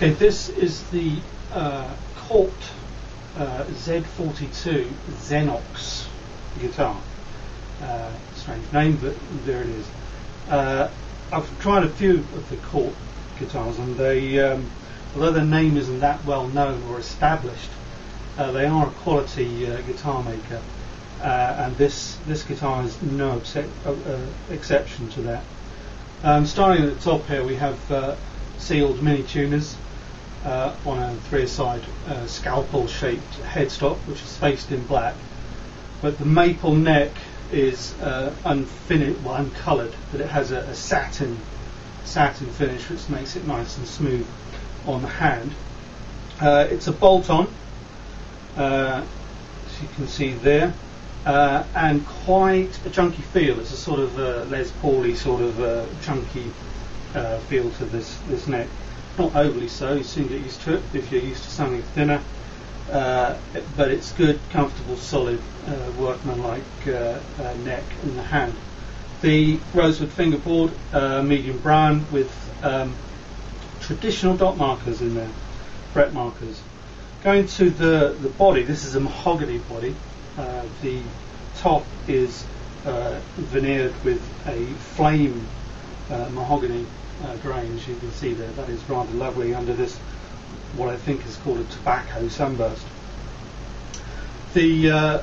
Okay, this is the Cort Z42 Zenox guitar. Strange name, but there it is. I've tried a few of the Cort guitars, and they, although their name isn't that well known or established, they are a quality guitar maker, and this guitar is no exception to that. Starting at the top here, we have sealed mini tuners on a three-side scalpel-shaped headstock, which is faced in black, but the maple neck is uncoloured, but it has a satin finish, which makes it nice and smooth on the hand. It's a bolt-on, as you can see there, and quite a chunky feel. It's a sort of Les Paul-y sort of chunky feel to this neck. Not overly so, you soon get used to it if you're used to something thinner, but it's good, comfortable, solid, workmanlike neck in the hand. The rosewood fingerboard, medium brown, with traditional dot markers in there, fret markers. Going to the body, this is a mahogany body. The top is veneered with a flame mahogany grain, as you can see there. That is rather lovely under this, what I think is called a tobacco sunburst. The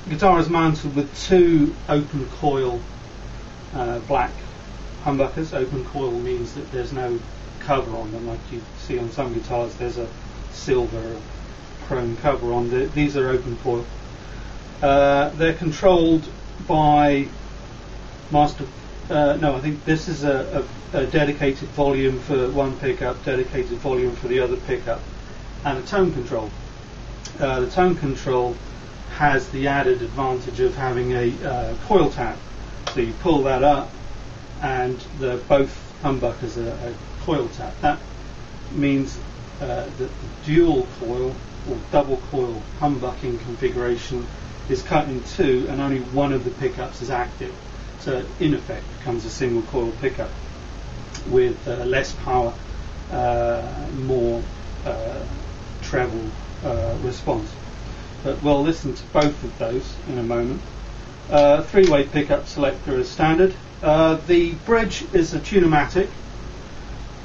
guitar is mounted with two open coil black humbuckers. Open coil means that there's no cover on them, like you see on some guitars. There's a silver chrome cover on. These are open coil. They're controlled by I think this is a dedicated volume for one pickup, dedicated volume for the other pickup, and a tone control. The tone control has the added advantage of having a coil tap. So you pull that up, and both humbuckers are coil tap. That means that the dual coil or double coil humbucking configuration is cut in two, and only one of the pickups is active. So in effect becomes a single coil pickup with less power, more treble response. But we'll listen to both of those in a moment. Three-way pickup selector is standard. The bridge is a Tune-o-matic,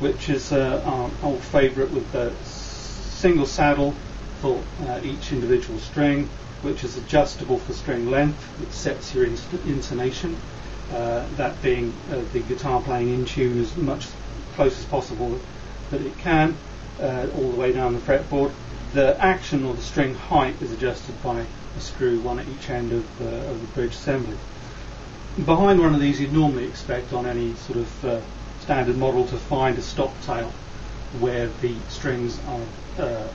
which is our old favourite, with a single saddle for each individual string, which is adjustable for string length, which sets your intonation. That being the guitar playing in tune as much close as possible that it can, all the way down the fretboard. The action or the string height is adjusted by a screw, one at each end of the bridge assembly. Behind one of these, you'd normally expect on any sort of standard model to find a stop tail where the strings are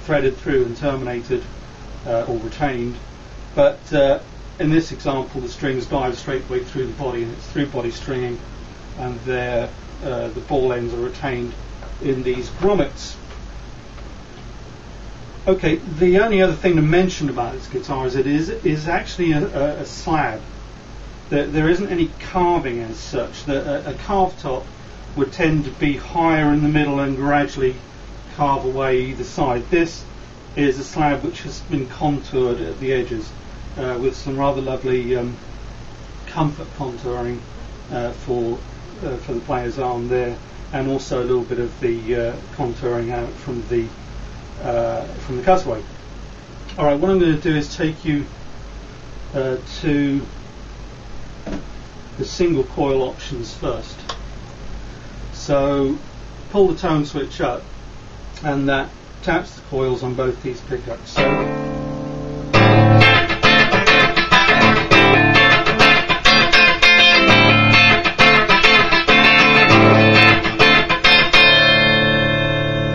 threaded through and terminated or retained, but in this example the strings dive straight way through the body, and it's through body stringing, and the ball ends are retained in these grommets. Okay, the only other thing to mention about this guitar is it is actually a slab. There isn't any carving as such. A carved top would tend to be higher in the middle and gradually carve away either side. This is a slab which has been contoured at the edges with some rather lovely comfort contouring for the player's arm there, and also a little bit of the contouring out from the cutaway. Alright, what I'm going to do is take you to the single coil options first. So pull the tone switch up, and that taps the coils on both these pickups.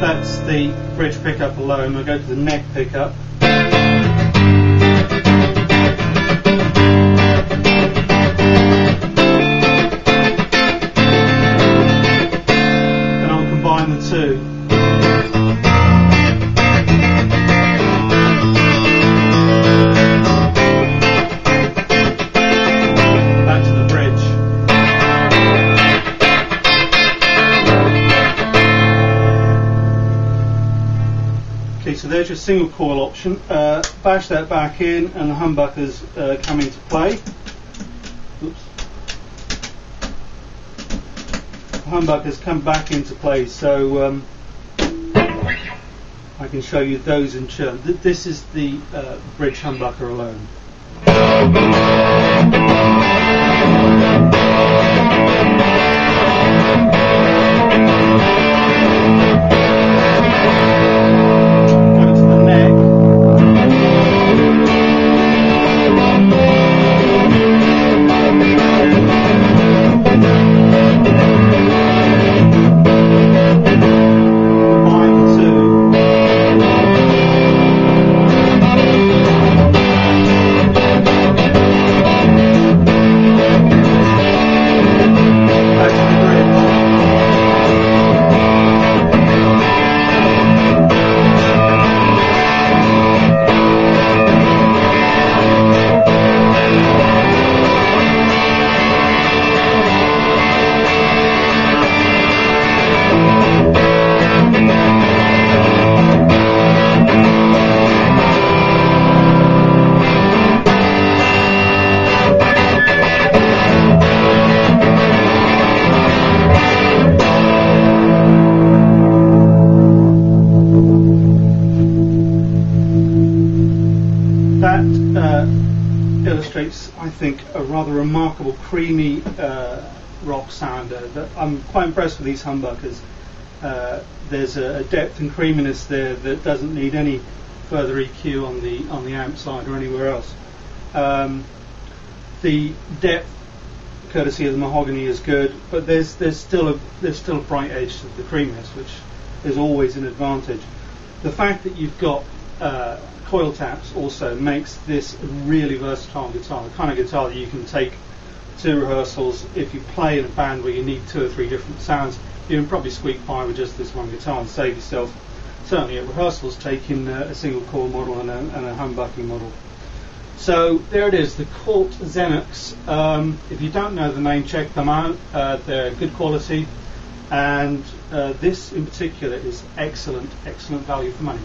That's the bridge pickup alone. We'll go to the neck pickup. And I'll combine the two. Back to the bridge. so there's your single coil option. Bash that back in and the humbuckers come into play. Oops. The humbuckers come back into play, so I can show you those in turn. This is the bridge humbucker alone. Illustrates, I think, a rather remarkable creamy rock sounder. I'm quite impressed with these humbuckers. There's a depth and creaminess there that doesn't need any further EQ on the amp side or anywhere else. The depth, courtesy of the mahogany, is good, but there's still a bright edge to the creaminess, which is always an advantage. The fact that you've got coil taps also makes this a really versatile guitar, the kind of guitar that you can take to rehearsals. If you play in a band where you need 2 or 3 different sounds, you can probably squeak by with just this one guitar and save yourself, certainly at rehearsals, taking a single coil model and a humbucking model. So there it is, the Cort Zenox. If you don't know the name, check them out. They're good quality, and this in particular is excellent value for money.